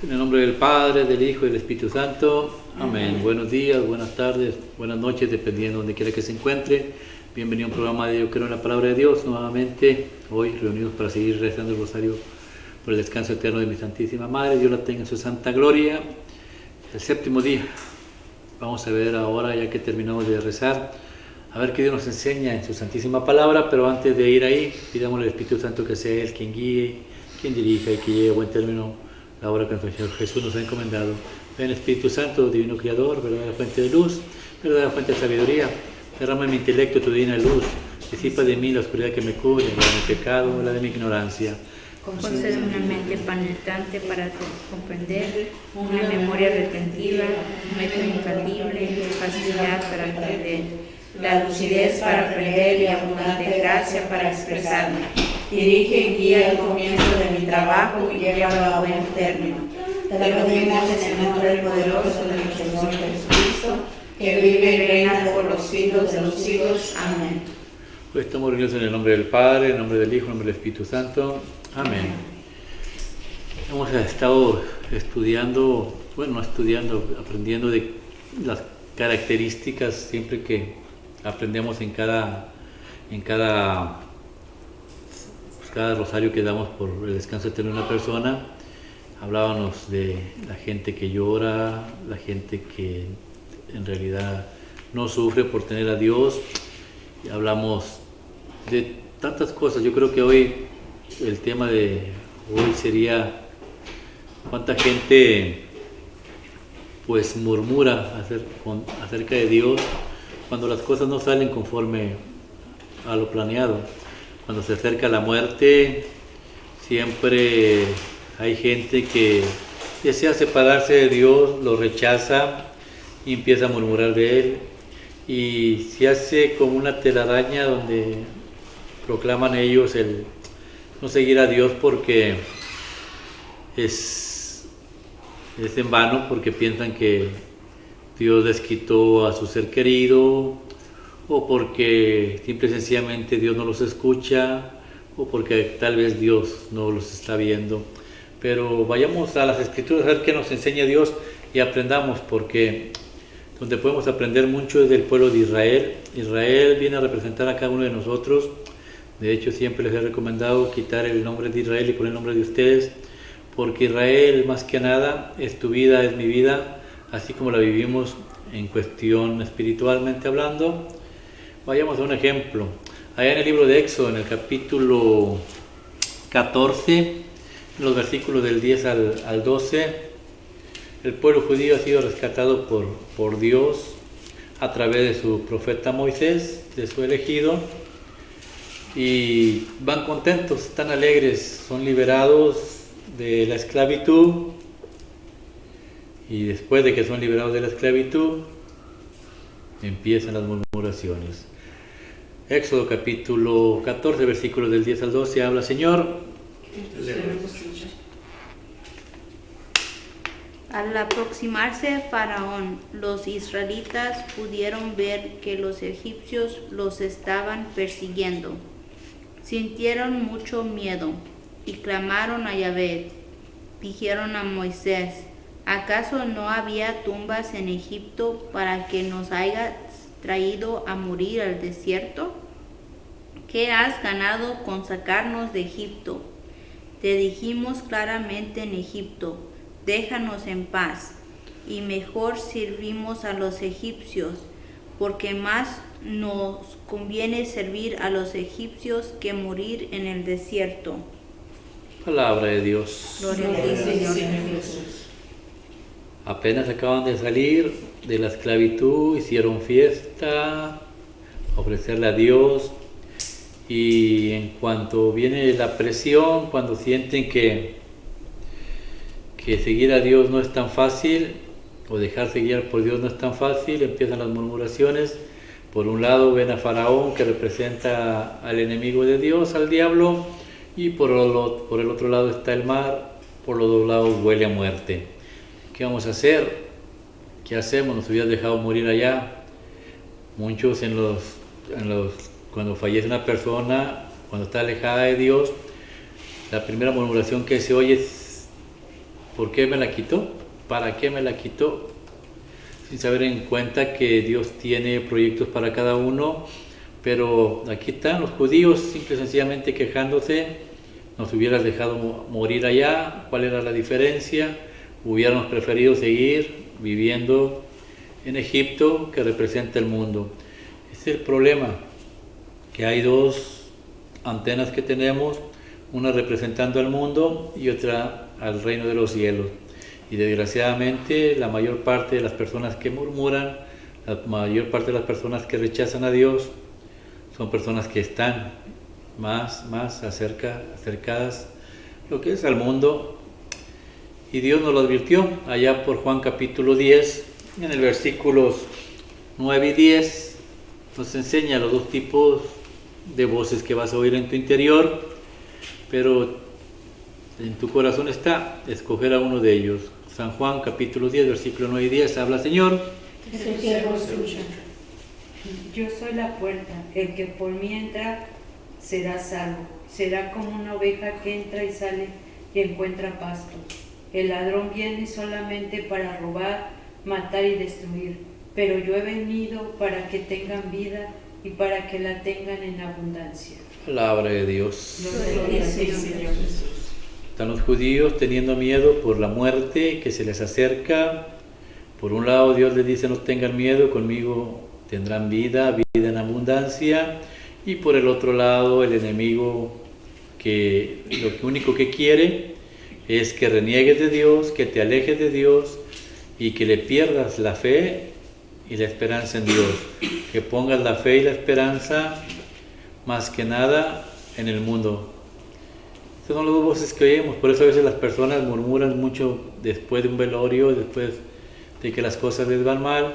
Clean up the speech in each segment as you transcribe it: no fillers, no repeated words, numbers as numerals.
En el nombre del Padre, del Hijo y del Espíritu Santo. Amén. Buenos días, buenas tardes, buenas noches, dependiendo de donde quiera que se encuentre. Bienvenido a un programa de Yo Creo en la Palabra de Dios. Nuevamente, hoy reunidos para seguir rezando el rosario por el descanso eterno de mi Santísima Madre. Dios la tenga en su santa gloria. El séptimo día. Vamos a ver ahora, ya que terminamos de rezar, a ver qué Dios nos enseña en su Santísima Palabra. Pero antes de ir ahí, pidamos al Espíritu Santo que sea Él quien guíe, quien dirija y que lleve a buen término la obra que nuestro Señor Jesús nos ha encomendado. Ven Espíritu Santo, Divino Creador, verdadera fuente de luz, verdadera fuente de sabiduría, derrama en mi intelecto tu divina luz, disipa de mí la oscuridad que me cubre, la de mi pecado, la de mi ignorancia. Concédeme una mente penetrante para comprender, una memoria retentiva, un método infalible, facilidad para entender, la lucidez para aprender y abundante gracia para expresarme. Dirige y guía el comienzo de mi trabajo y llévalo a buen término. Te lo pedimos en el nombre poderoso de nuestro Señor Jesucristo, que vive y reina por los siglos de los siglos. Amén. Hoy estamos reunidos en el nombre del Padre, en el nombre del Hijo, en el nombre del Espíritu Santo. Amén. Hemos estado estudiando, aprendiendo de las características siempre que aprendemos en cada rosario que damos por el descanso eterno de una persona. Hablábamos de la gente que llora, la gente que en realidad no sufre por tener a Dios. Y hablamos de tantas cosas. Yo creo que hoy el tema de hoy sería cuánta gente pues murmura acerca de Dios cuando las cosas no salen conforme a lo planeado. Cuando se acerca la muerte, siempre hay gente que desea separarse de Dios, lo rechaza y empieza a murmurar de Él. Y se hace como una telaraña donde proclaman ellos el no seguir a Dios porque es en vano, porque piensan que Dios les quitó a su ser querido, o porque simple y sencillamente Dios no los escucha, o porque tal vez Dios no los está viendo. Pero vayamos a las Escrituras a ver qué nos enseña Dios y aprendamos, porque donde podemos aprender mucho es del pueblo de Israel. Israel viene a representar a cada uno de nosotros. De hecho, siempre les he recomendado quitar el nombre de Israel y poner el nombre de ustedes, porque Israel, más que nada, es tu vida, es mi vida, así como la vivimos en cuestión espiritualmente hablando. Vayamos a un ejemplo. Allá en el libro de Éxodo, en el capítulo 14, en los versículos del 10 al 12, el pueblo judío ha sido rescatado por Dios a través de su profeta Moisés, de su elegido, y van contentos, están alegres, son liberados de la esclavitud, y después de que son liberados de la esclavitud, empiezan las murmuraciones. Éxodo capítulo 14, versículos del 10 al 12, habla: Señor, Al aproximarse Faraón, los israelitas pudieron ver que los egipcios los estaban persiguiendo. Sintieron mucho miedo y clamaron a Yahvé. Dijeron a Moisés: ¿acaso no había tumbas en Egipto para que nos hayas traído a morir al desierto? ¿Qué has ganado con sacarnos de Egipto? Te dijimos claramente en Egipto: déjanos en paz, y mejor servimos a los egipcios, porque más nos conviene servir a los egipcios que morir en el desierto. palabra de Dios. Gloria a ti, Señor Jesús. Apenas acaban de salir de la esclavitud, hicieron fiesta, ofrecerle a Dios, y en cuanto viene la presión, cuando sienten que seguir a Dios no es tan fácil, o dejarse guiar por Dios no es tan fácil, empiezan las murmuraciones. Por un lado ven a Faraón, que representa al enemigo de Dios, al diablo, y por el otro lado está el mar, por los dos lados huele a muerte. ¿Qué vamos a hacer? ¿Qué hacemos? Nos hubieran dejado morir allá. Muchos cuando fallece una persona, cuando está alejada de Dios, la primera murmuración que se oye es: ¿Por qué me la quitó? ¿Para qué me la quitó? Sin saber en cuenta que Dios tiene proyectos para cada uno, pero aquí están los judíos simple y sencillamente quejándose. Nos hubieras dejado morir allá, ¿cuál era la diferencia? Hubiéramos preferido seguir viviendo en Egipto, que representa el mundo. Ese es el problema, que hay dos antenas que tenemos, una representando al mundo y otra al reino de los cielos. Y desgraciadamente la mayor parte de las personas que murmuran, la mayor parte de las personas que rechazan a Dios, son personas que están más acercadas lo que es al mundo. Y Dios nos lo advirtió allá por Juan capítulo 10, en el versículos 9 y 10, nos enseña los dos tipos de voces que vas a oír en tu interior, pero en tu corazón está escoger a uno de ellos. San Juan capítulo 10, versículo 9 y 10, habla: Señor, Que su siervo escucha. Yo soy la puerta, el que por mí entra será salvo, será como una oveja que entra y sale y encuentra pasto. El ladrón viene solamente para robar, matar y destruir, pero yo he venido para que tengan vida y para que la tengan en abundancia. palabra de Dios. Gloria a ti, Señor Jesús. Están los judíos teniendo miedo por la muerte que se les acerca. Por un lado Dios les dice: no tengan miedo, conmigo tendrán vida en abundancia. Y por el otro lado el enemigo, que lo único que quiere es que reniegues de Dios, que te alejes de Dios y que le pierdas la fe y la esperanza en Dios, que pongas la fe y la esperanza más que nada en el mundo. Estas son las dos voces que oímos. Por eso a veces las personas murmuran mucho después de un velorio, después de que las cosas les van mal.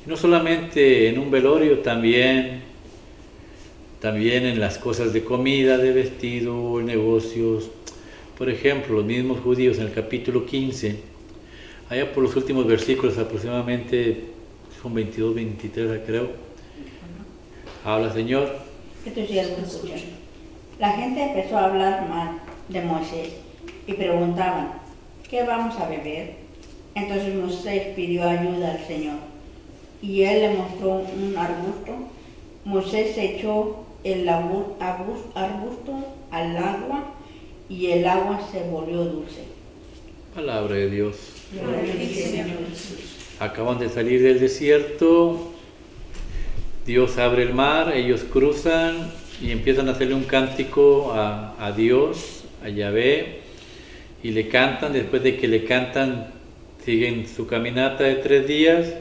Y no solamente en un velorio, también en las cosas de comida, de vestido, negocios. Por ejemplo, los mismos judíos en el capítulo 15, allá por los últimos versículos, aproximadamente son 22, 23 creo, habla: Señor, Que tu siervo escucha. La gente empezó a hablar mal de Moisés y preguntaban: ¿qué vamos a beber? Entonces Moisés pidió ayuda al Señor y él le mostró un arbusto. Moisés echó el arbusto al agua y el agua se volvió dulce. palabra de Dios. Gloria a ti, Señor Jesús. Acaban de salir del desierto, Dios abre el mar, ellos cruzan y empiezan a hacerle un cántico a Dios, a Yahvé, y le cantan. Después de que le cantan, siguen su caminata de 3 días,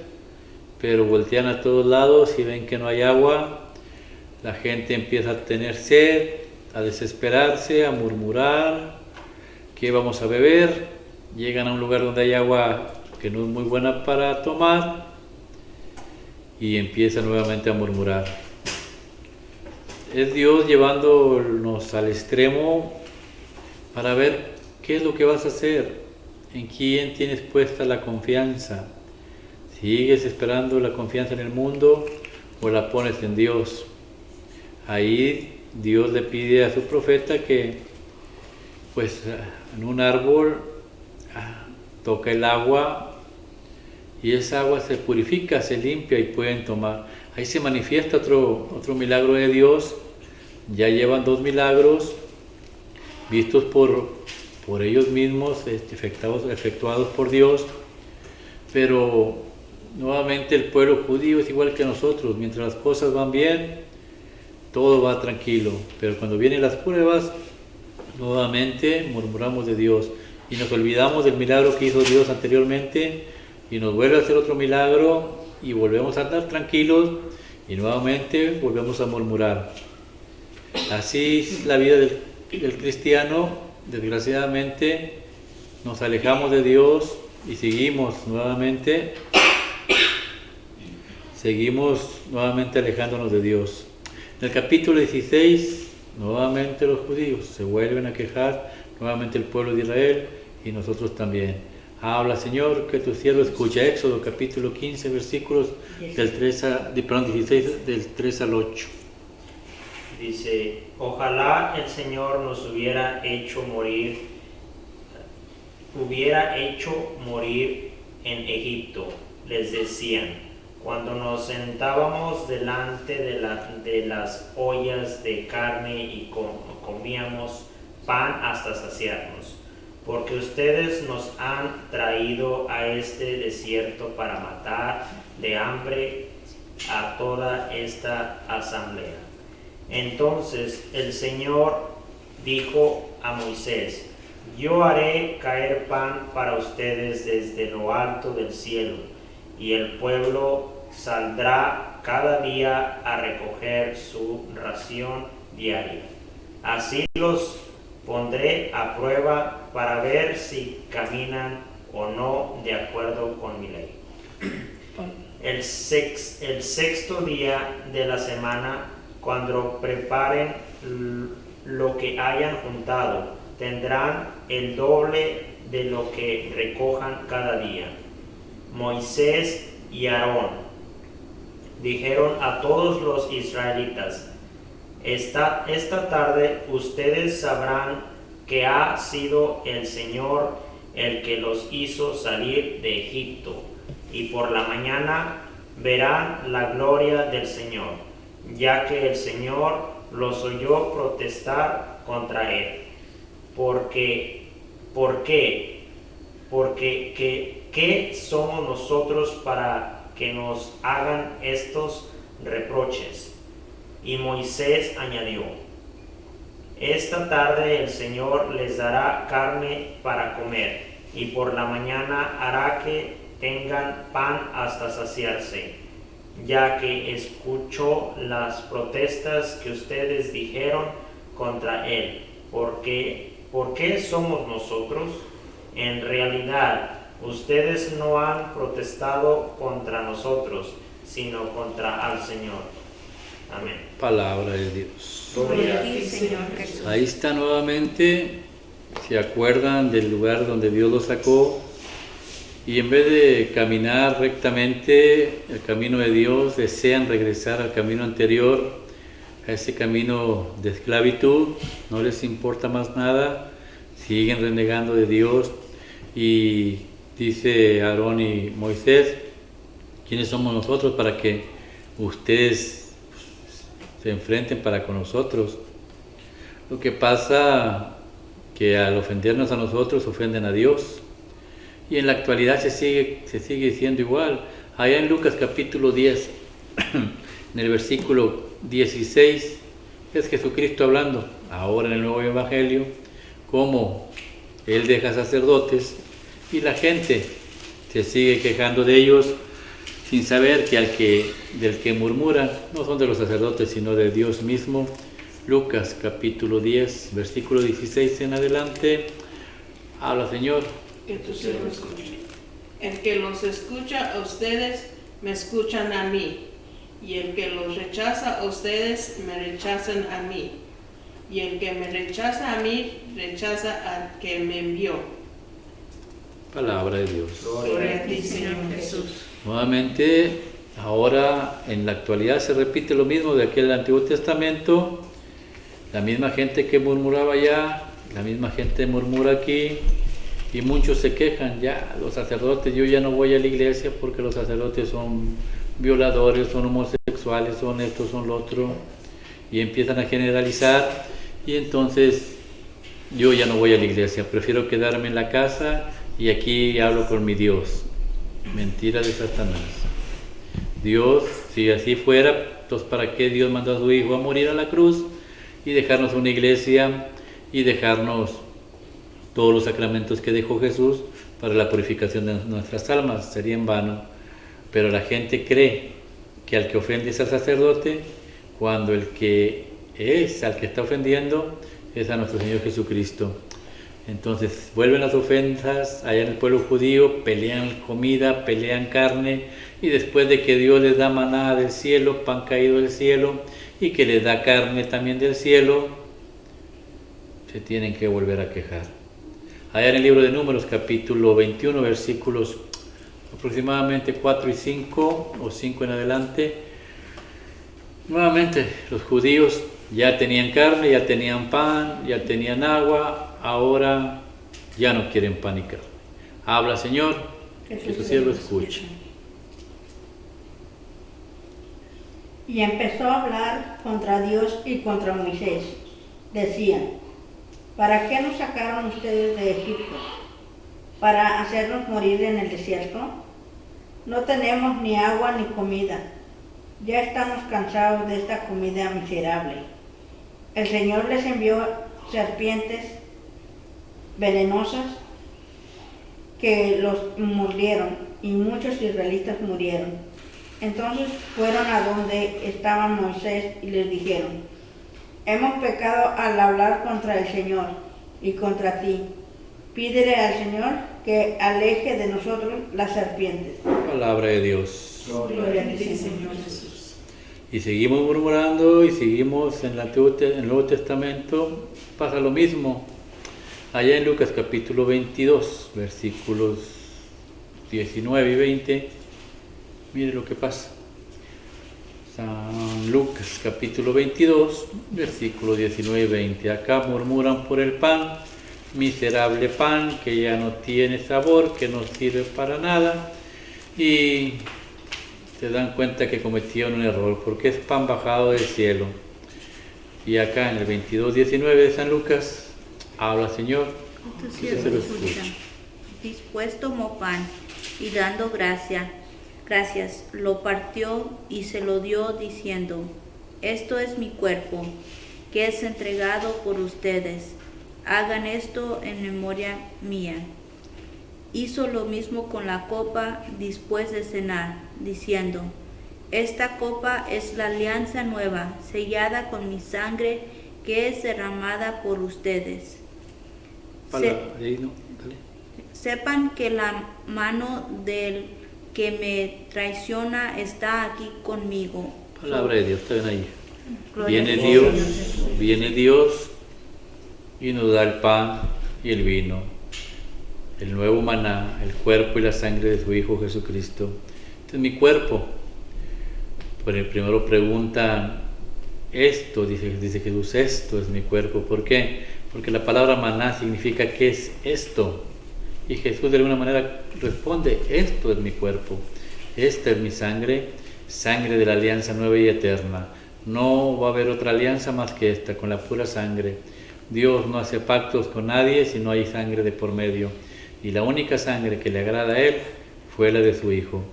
pero voltean a todos lados y ven que no hay agua. La gente empieza a tener sed, a desesperarse, a murmurar: ¿qué vamos a beber? Llegan a un lugar donde hay agua que no es muy buena para tomar y empiezan nuevamente a murmurar. Es Dios llevándonos al extremo para ver qué es lo que vas a hacer, en quién tienes puesta la confianza. ¿Sigues esperando la confianza en el mundo o la pones en Dios? Ahí Dios le pide a su profeta que, pues, en un árbol toca el agua y esa agua se purifica, se limpia y pueden tomar. Ahí se manifiesta otro milagro de Dios. Ya llevan 2 milagros vistos por ellos mismos, efectuados por Dios, pero nuevamente el pueblo judío es igual que nosotros. Mientras las cosas van bien, todo va tranquilo, pero cuando vienen las pruebas, nuevamente murmuramos de Dios y nos olvidamos del milagro que hizo Dios anteriormente y nos vuelve a hacer otro milagro y volvemos a andar tranquilos y nuevamente volvemos a murmurar. Así es la vida del cristiano. Desgraciadamente nos alejamos de Dios y seguimos nuevamente alejándonos de Dios. En el capítulo 16, nuevamente los judíos se vuelven a quejar, nuevamente el pueblo de Israel y nosotros también. Habla: Señor, que tu siervo escucha. Éxodo capítulo 15, versículos del 16, del 3 al 8. Dice: ojalá el Señor nos hubiera hecho morir hubiera hecho morir en Egipto, les decían, cuando nos sentábamos delante de las ollas de carne y comíamos pan hasta saciarnos, porque ustedes nos han traído a este desierto para matar de hambre a toda esta asamblea. Entonces el Señor dijo a Moisés: yo haré caer pan para ustedes desde lo alto del cielo, y el pueblo saldrá cada día a recoger su ración diaria. Así los pondré a prueba para ver si caminan o no de acuerdo con mi ley. El sexto día de la semana, cuando preparen lo que hayan juntado, tendrán el doble de lo que recojan cada día. Moisés y Aarón dijeron a todos los israelitas: esta tarde ustedes sabrán que ha sido el Señor el que los hizo salir de Egipto, y por la mañana verán la gloria del Señor, ya que el Señor los oyó protestar contra él. ¿Qué somos nosotros para que nos hagan estos reproches? Y Moisés añadió: esta tarde el Señor les dará carne para comer, y por la mañana hará que tengan pan hasta saciarse, ya que escuchó las protestas que ustedes dijeron contra él. ¿Por qué somos nosotros? En realidad, ustedes no han protestado contra nosotros, sino contra al Señor. Amén. Palabra de Dios. Gloria a ti, Señor Jesús. Ahí está nuevamente, se acuerdan del lugar donde Dios los sacó, y en vez de caminar rectamente el camino de Dios, desean regresar al camino anterior, a ese camino de esclavitud. No les importa más nada, siguen renegando de Dios. Y dice Aarón y Moisés: ¿quiénes somos nosotros para que ustedes se enfrenten para con nosotros? Lo que pasa que al ofendernos a nosotros ofenden a Dios, y en la actualidad se sigue diciendo igual. Allá en Lucas capítulo 10, en el versículo 16, es Jesucristo hablando, ahora en el nuevo evangelio, cómo Él deja sacerdotes y la gente se sigue quejando de ellos, sin saber que del que murmuran no son de los sacerdotes, sino de Dios mismo. Lucas capítulo 10, versículo 16 en adelante, habla: Señor, Que tu siervo escuche. El que los escucha a ustedes, me escuchan a mí. Y el que los rechaza a ustedes, me rechazan a mí. Y el que me rechaza a mí, rechaza al que me envió. palabra de Dios. Gloria a ti, Señor Jesús. Nuevamente, ahora en la actualidad se repite lo mismo de aquel Antiguo Testamento. La misma gente que murmuraba allá, la misma gente murmura aquí, y muchos se quejan: ya los sacerdotes, yo ya no voy a la iglesia porque los sacerdotes son violadores, son homosexuales, son esto, son lo otro, y empiezan a generalizar, y entonces yo ya no voy a la iglesia, prefiero quedarme en la casa y aquí hablo con mi Dios. Mentira de Satanás. Dios, si así fuera, entonces ¿para qué Dios mandó a su Hijo a morir a la cruz y dejarnos una iglesia y dejarnos todos los sacramentos que dejó Jesús para la purificación de nuestras almas? Sería en vano. Pero la gente cree que al que ofende es al sacerdote, cuando el que es al que está ofendiendo es a nuestro Señor Jesucristo. Entonces vuelven las ofensas allá en el pueblo judío, pelean comida, pelean carne, y después de que Dios les da maná del cielo, pan caído del cielo, y que les da carne también del cielo, se tienen que volver a quejar. Allá en el libro de Números capítulo 21, versículos aproximadamente 4 y 5 o 5 en adelante, nuevamente los judíos ya tenían carne, ya tenían pan, ya tenían agua. Ahora ya no quieren pan y carne. Habla, Señor, que tu siervo escuche. Y empezó a hablar contra Dios y contra Moisés. Decían: ¿para qué nos sacaron ustedes de Egipto? ¿Para hacernos morir en el desierto? No tenemos ni agua ni comida. Ya estamos cansados de esta comida miserable. El Señor les envió serpientes venenosas que los mordieron y muchos israelitas murieron. Entonces fueron a donde estaba Moisés y les dijeron: hemos pecado al hablar contra el Señor y contra ti. Pídele al Señor que aleje de nosotros las serpientes. Palabra de Dios. Gloria a ti, Señor Jesús. Y seguimos murmurando y seguimos en el Nuevo Testamento, pasa lo mismo. Allá en Lucas capítulo 22, versículos 19 y 20, mire lo que pasa. San Lucas capítulo 22, versículos 19 y 20. Acá murmuran por el pan, miserable pan que ya no tiene sabor, que no sirve para nada, y se dan cuenta que cometieron un error, porque es pan bajado del cielo. Y acá en el 22:19 de San Lucas, habla, Señor, Tu que se siervo lo escucha. escuche. Después tomó pan y dando gracias, lo partió y se lo dio diciendo: esto es mi cuerpo, que es entregado por ustedes. Hagan esto en memoria mía. Hizo lo mismo con la copa después de cenar, diciendo: esta copa es la alianza nueva, sellada con mi sangre, que es derramada por ustedes. Sepan que la mano del que me traiciona está aquí conmigo. Palabra de Dios, está bien ahí. Gloria Viene a ti, Dios, Señor Jesús. viene Dios y nos da el pan y el vino, el nuevo maná, el cuerpo y la sangre de su Hijo Jesucristo. Este es mi cuerpo. Por el primero preguntan, esto, dice Jesús, esto es mi cuerpo. ¿Por qué? Porque la palabra maná significa ¿qué es esto? Y Jesús de alguna manera responde, esto es mi cuerpo, esta es mi sangre, sangre de la alianza nueva y eterna. No va a haber otra alianza más que esta, con la pura sangre. Dios no hace pactos con nadie si no hay sangre de por medio. Y la única sangre que le agrada a Él fue la de su Hijo.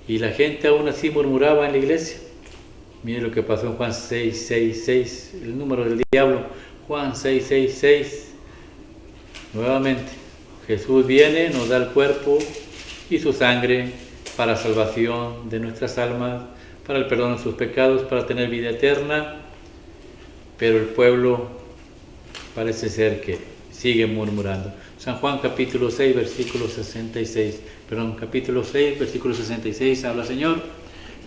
Y la gente aún así murmuraba en la iglesia. Mire lo que pasó en Juan 6:6, el número del diablo. Juan 6:6. Nuevamente, Jesús viene, nos da el cuerpo y su sangre para salvación de nuestras almas, para el perdón de sus pecados, para tener vida eterna. Pero el pueblo parece ser que sigue murmurando. San Juan capítulo 6, versículo 66. Capítulo 6, versículo 66, habla, Señor,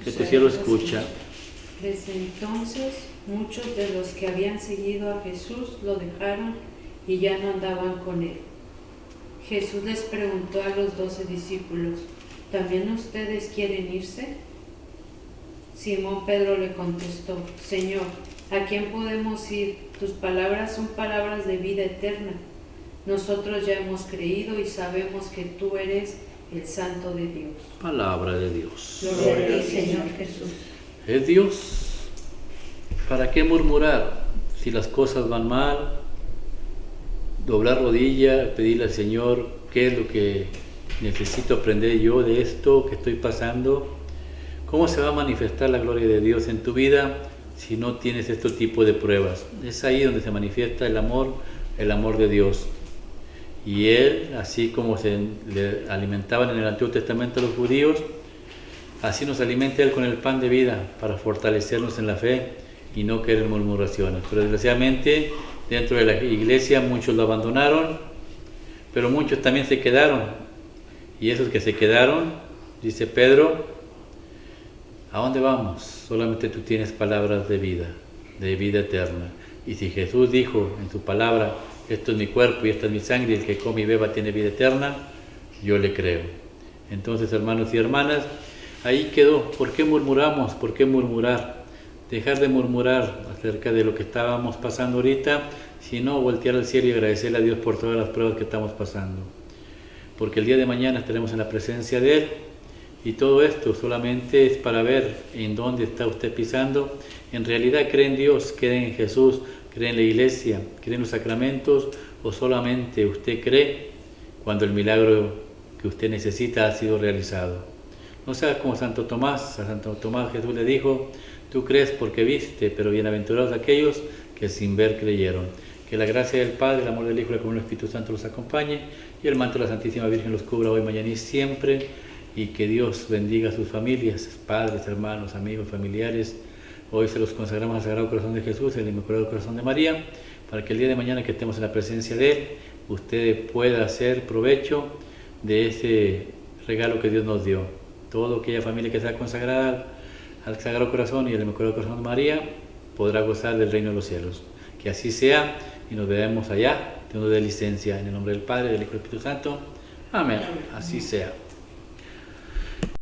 que tu siervo escucha. Desde entonces, muchos de los que habían seguido a Jesús lo dejaron y ya no andaban con él. Jesús les preguntó a los 12 discípulos: ¿también ustedes quieren irse? Simón Pedro le contestó: Señor, ¿a quién podemos ir? Tus palabras son palabras de vida eterna. Nosotros ya hemos creído y sabemos que tú eres el Santo de Dios. Palabra de Dios. Gloria a ti, Señor Jesús. Es Dios. ¿Para qué murmurar si las cosas van mal? Doblar rodilla, pedirle al Señor qué es lo que necesito aprender yo de esto que estoy pasando. ¿Cómo se va a manifestar la gloria de Dios en tu vida si no tienes este tipo de pruebas? Es ahí donde se manifiesta el amor de Dios. Y Él, así como se le alimentaban en el Antiguo Testamento a los judíos, así nos alimenta Él con el pan de vida para fortalecernos en la fe y no caer en murmuraciones. Pero desgraciadamente dentro de la iglesia muchos lo abandonaron, pero muchos también se quedaron. Y esos que se quedaron, dice Pedro, ¿a dónde vamos? Solamente tú tienes palabras de vida eterna. Y si Jesús dijo en su palabra, esto es mi cuerpo y esta es mi sangre, y el que come y beba tiene vida eterna, yo le creo. Entonces, hermanos y hermanas, ahí quedó. ¿Por qué murmuramos? ¿Por qué murmurar? Dejar de murmurar acerca de lo que estábamos pasando ahorita, sino voltear al cielo y agradecerle a Dios por todas las pruebas que estamos pasando. Porque el día de mañana estaremos en la presencia de Él, y todo esto solamente es para ver en dónde está usted pisando. En realidad cree en Dios, cree en Jesús, cree en la iglesia, cree en los sacramentos, o solamente usted cree cuando el milagro que usted necesita ha sido realizado. No seas como Santo Tomás. A Santo Tomás Jesús le dijo: tú crees porque viste, pero bienaventurados aquellos que sin ver creyeron. Que la gracia del Padre, el amor del Hijo y la comunión del Espíritu Santo los acompañe, y el manto de la Santísima Virgen los cubra hoy, mañana y siempre, y que Dios bendiga a sus familias, padres, hermanos, amigos, familiares. Hoy se los consagramos al Sagrado Corazón de Jesús, el Inmaculado Corazón de María, para que el día de mañana que estemos en la presencia de Él, usted pueda hacer provecho de ese regalo que Dios nos dio. Toda aquella familia que sea consagrada al Sagrado Corazón y al Inmaculado Corazón de María podrá gozar del reino de los cielos. Que así sea, y nos veremos allá, Dios nos dé licencia, en el nombre del Padre, del Hijo y del Espíritu Santo. Amén. Así sea.